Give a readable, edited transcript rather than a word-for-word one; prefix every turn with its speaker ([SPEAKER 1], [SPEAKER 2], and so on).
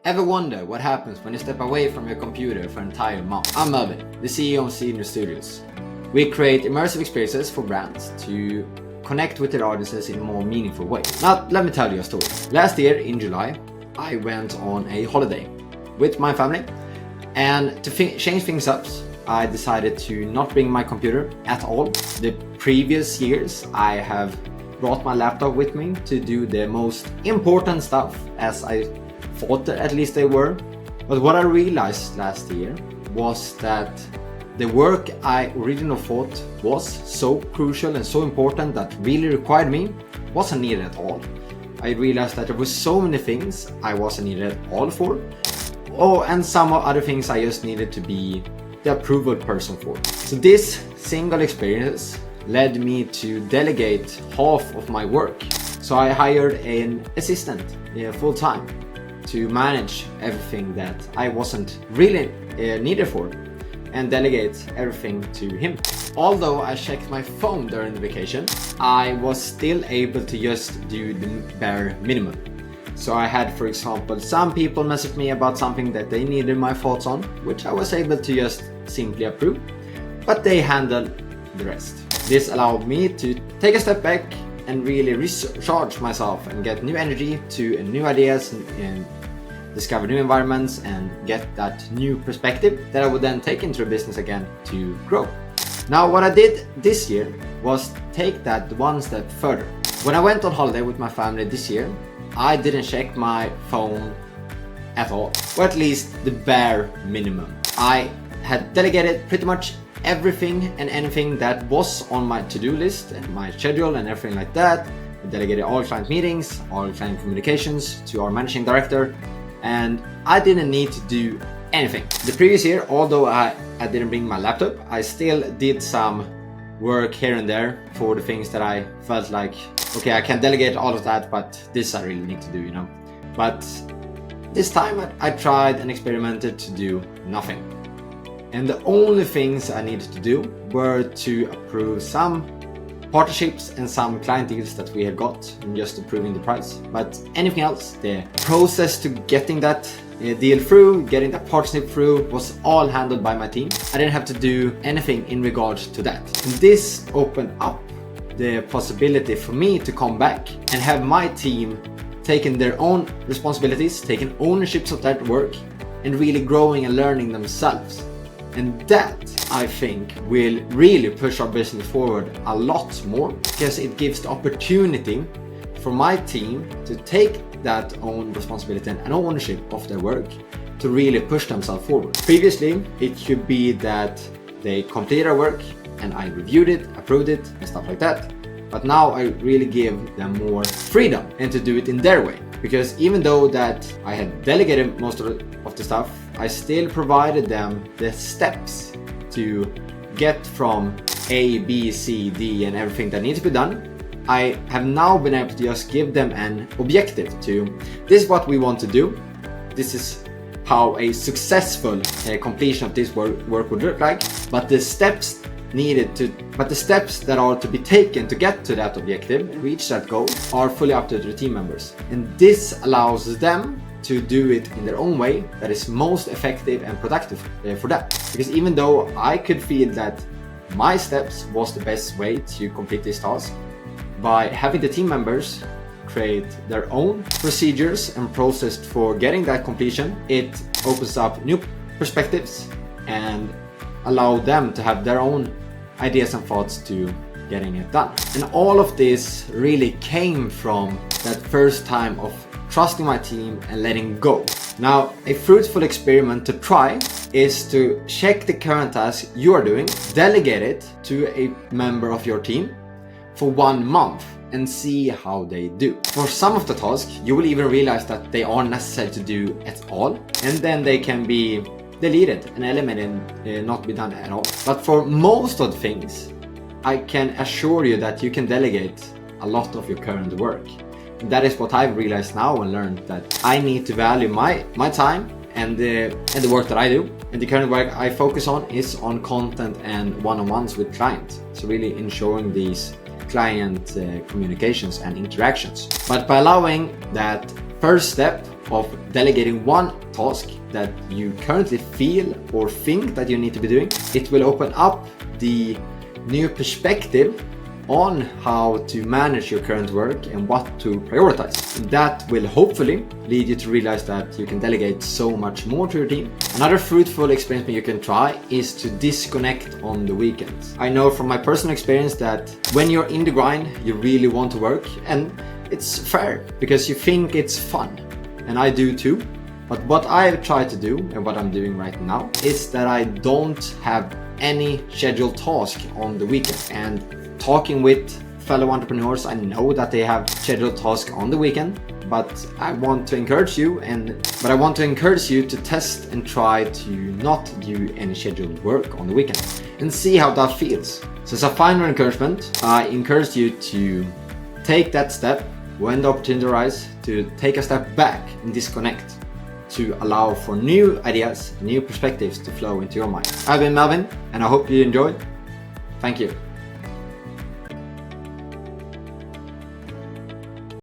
[SPEAKER 1] Ever wonder what happens when you step away from your computer for an entire month? I'm Melvin, the CEO of Senior Studios. We create immersive experiences for brands to connect with their audiences in a more meaningful way. Now, let me tell you a story. Last year in July, I went on a holiday with my family, and to change things up, I decided to not bring my computer at all. The previous years, I have brought my laptop with me to do the most important stuff, as I thought at least they were. But what I realized last year was that the work I originally thought was so crucial and so important that really required me wasn't needed at all. I realized that there were so many things I wasn't needed at all for. And some other things I just needed to be the approval person for. So this single experience led me to delegate half of my work. So I hired an assistant full-time to manage everything that I wasn't really needed for and delegate everything to him. Although I checked my phone during the vacation, I was still able to just do the bare minimum. So I had, for example, some people message me about something that they needed my thoughts on, which I was able to just simply approve, but they handled the rest. This allowed me to take a step back and really recharge myself and get new energy to new ideas and discover new environments and get that new perspective that I would then take into the business again to grow. Now, what I did this year was take that one step further. When I went on holiday with my family this year, I didn't check my phone at all, or at least the bare minimum. I had delegated pretty much everything and anything that was on my to-do list and my schedule and everything like that. I delegated all client meetings, all client communications to our managing director, and I didn't need to do anything. The previous year, although I didn't bring my laptop, I still did some work here and there for the things that I felt like, okay, I can delegate all of that, but this I really need to do, you know. But this time I tried and experimented to do nothing. And the only things I needed to do were to approve some partnerships and some client deals that we had got, and just approving the price. But anything else, the process to getting that deal through, getting that partnership through, was all handled by my team. I didn't have to do anything in regards to that. And this opened up the possibility for me to come back and have my team taking their own responsibilities, taking ownerships of that work, and really growing and learning themselves. And that, I think, will really push our business forward a lot more, because it gives the opportunity for my team to take that own responsibility and ownership of their work to really push themselves forward. Previously, it could be that they completed their work and I reviewed it, approved it, and stuff like that. But now I really give them more freedom and to do it in their way. Because even though that I had delegated most of the stuff, I still provided them the steps to get from A, B, C, D and everything that needs to be done. I have now been able to just give them an objective to, this is what we want to do. This is how a successful completion of this work would look like. But the steps that are to be taken to get to that objective and reach that goal are fully up to the team members. And this allows them to do it in their own way that is most effective and productive for them. Because even though I could feel that my steps was the best way to complete this task, by having the team members create their own procedures and process for getting that completion, it opens up new perspectives and allow them to have their own ideas and thoughts to getting it done. And all of this really came from that first time of trusting my team and letting go. Now, a fruitful experiment to try is to check the current task you are doing, delegate it to a member of your team for 1 month and see how they do. For some of the tasks, you will even realize that they aren't necessary to do at all, and then they can be deleted and eliminated and not be done at all. But for most of the things, I can assure you that you can delegate a lot of your current work. And that is what I've realized now and learned, that I need to value my time and the work that I do. And the current work I focus on is on content and one-on-ones with clients. So really ensuring these client communications and interactions. But by allowing that first step of delegating one task that you currently feel or think that you need to be doing, it will open up the new perspective on how to manage your current work and what to prioritize. That will hopefully lead you to realize that you can delegate so much more to your team. Another fruitful experiment you can try is to disconnect on the weekends. I know from my personal experience that when you're in the grind, you really want to work, and it's fair because you think it's fun, and I do too. But what I've tried to do, and what I'm doing right now, is that I don't have any scheduled task on the weekend. And talking with fellow entrepreneurs, I know that they have scheduled tasks on the weekend, but I want to encourage you to test and try to not do any scheduled work on the weekend and see how that feels. So as a final encouragement, I encourage you to take that step when the opportunity arises, to take a step back and disconnect, to allow for new ideas, new perspectives to flow into your mind. I've been Melvin, and I hope you enjoyed. Thank you.